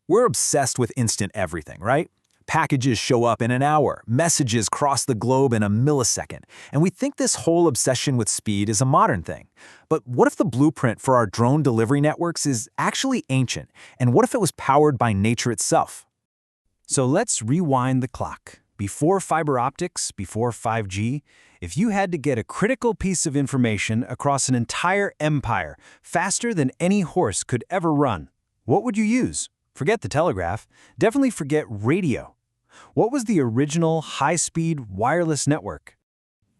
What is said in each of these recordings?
We're obsessed with instant everything, right? Packages show up in an hour, messages cross the globe in a millisecond, and we think this whole obsession with speed is a modern thing. But what if the blueprint for our drone delivery networks is actually ancient, and what if it was powered by nature itself? So let's rewind the clock. Before fiber optics, before 5G, if you had to get a critical piece of information across an entire empire faster than any horse could ever run, what would you use? Forget the telegraph. Definitely forget radio. What was the original high-speed wireless network?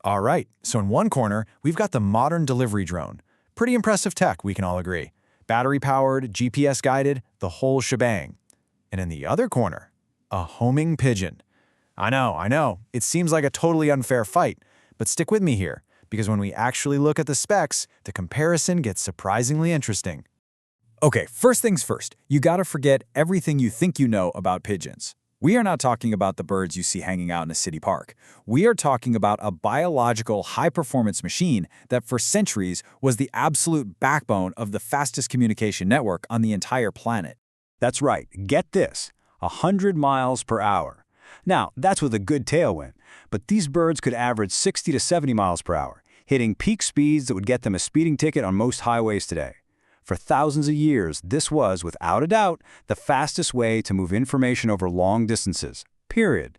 All right, so in one corner, we've got the modern delivery drone. Pretty impressive tech, we can all agree. Battery-powered, GPS-guided, the whole shebang. And in the other corner, a homing pigeon. I know, it seems like a totally unfair fight, but stick with me here, because when we actually look at the specs, the comparison gets surprisingly interesting. Okay, first things first, you gotta forget everything you think you know about pigeons. We are not talking about the birds you see hanging out in a city park. We are talking about a biological high-performance machine that for centuries was the absolute backbone of the fastest communication network on the entire planet. That's right, get this, 100 miles per hour. Now, that's with a good tailwind, but these birds could average 60 to 70 miles per hour, hitting peak speeds that would get them a speeding ticket on most highways today. For thousands of years, this was, without a doubt, the fastest way to move information over long distances, period.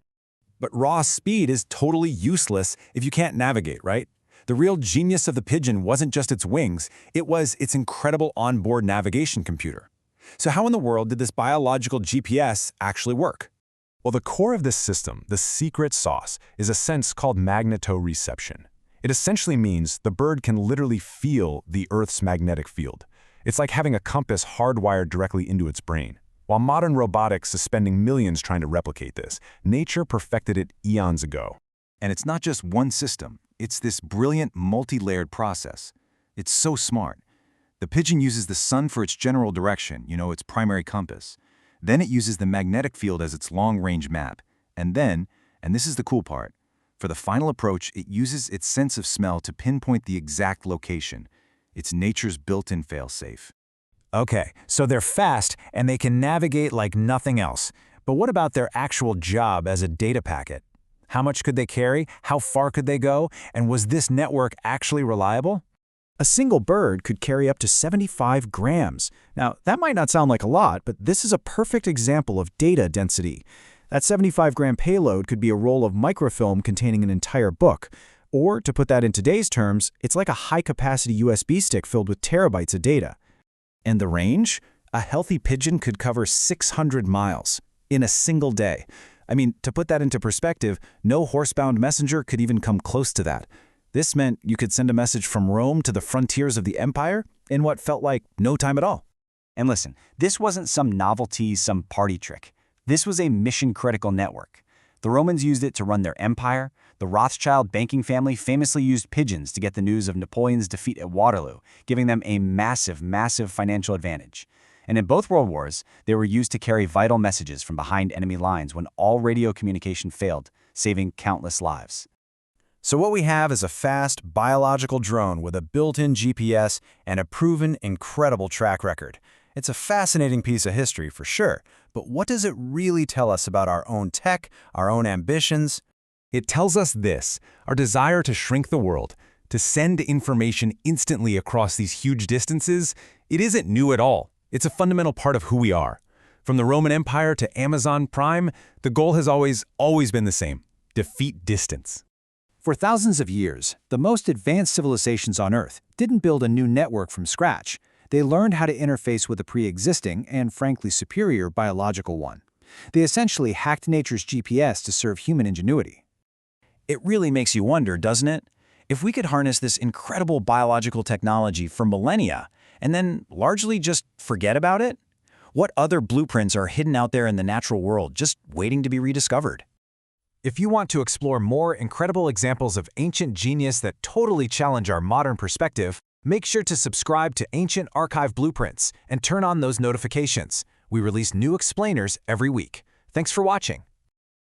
But raw speed is totally useless if you can't navigate, right? The real genius of the Pigeon wasn't just its wings, it was its incredible onboard navigation computer. So how in the world did this biological GPS actually work? Well, the core of this system, the secret sauce, is a sense called magnetoreception. It essentially means the bird can literally feel the Earth's magnetic field. It's like having a compass hardwired directly into its brain. While modern robotics is spending millions trying to replicate this, nature perfected it eons ago. And it's not just one system, it's this brilliant multi-layered process. It's so smart. The pigeon uses the sun for its general direction, its primary compass. Then it uses the magnetic field as its long-range map. And then, and this is the cool part, for the final approach, it uses its sense of smell to pinpoint the exact location. It's nature's built-in fail-safe. Okay, so they're fast and they can navigate like nothing else. But what about their actual job as a data packet? How much could they carry? How far could they go? And was this network actually reliable? A single bird could carry up to 75 grams. Now, that might not sound like a lot, but this is a perfect example of data density. That 75-gram payload could be a roll of microfilm containing an entire book. Or, to put that in today's terms, it's like a high-capacity USB stick filled with terabytes of data. And the range? A healthy pigeon could cover 600 miles in a single day. I mean, to put that into perspective, no horsebound messenger could even come close to that. This meant you could send a message from Rome to the frontiers of the empire in what felt like no time at all. And listen, this wasn't some novelty, some party trick. This was a mission-critical network. The Romans used it to run their empire. The Rothschild banking family famously used pigeons to get the news of Napoleon's defeat at Waterloo, giving them a massive financial advantage. And in both World Wars, they were used to carry vital messages from behind enemy lines when all radio communication failed, saving countless lives. So what we have is a fast, biological drone with a built-in GPS and a proven, incredible track record. It's a fascinating piece of history for sure, but what does it really tell us about our own tech, our own ambitions? It tells us this: our desire to shrink the world, to send information instantly across these huge distances, it isn't new at all. It's a fundamental part of who we are. From the Roman Empire to Amazon Prime, the goal has always been the same: defeat distance. For thousands of years, the most advanced civilizations on Earth didn't build a new network from scratch. They learned how to interface with a pre-existing and frankly superior biological one. They essentially hacked nature's GPS to serve human ingenuity. It really makes you wonder, doesn't it? If we could harness this incredible biological technology for millennia and then largely just forget about it, what other blueprints are hidden out there in the natural world just waiting to be rediscovered? If you want to explore more incredible examples of ancient genius that totally challenge our modern perspective, make sure to subscribe to Ancient Archive Blueprints and turn on those notifications. We release new explainers every week. Thanks for watching.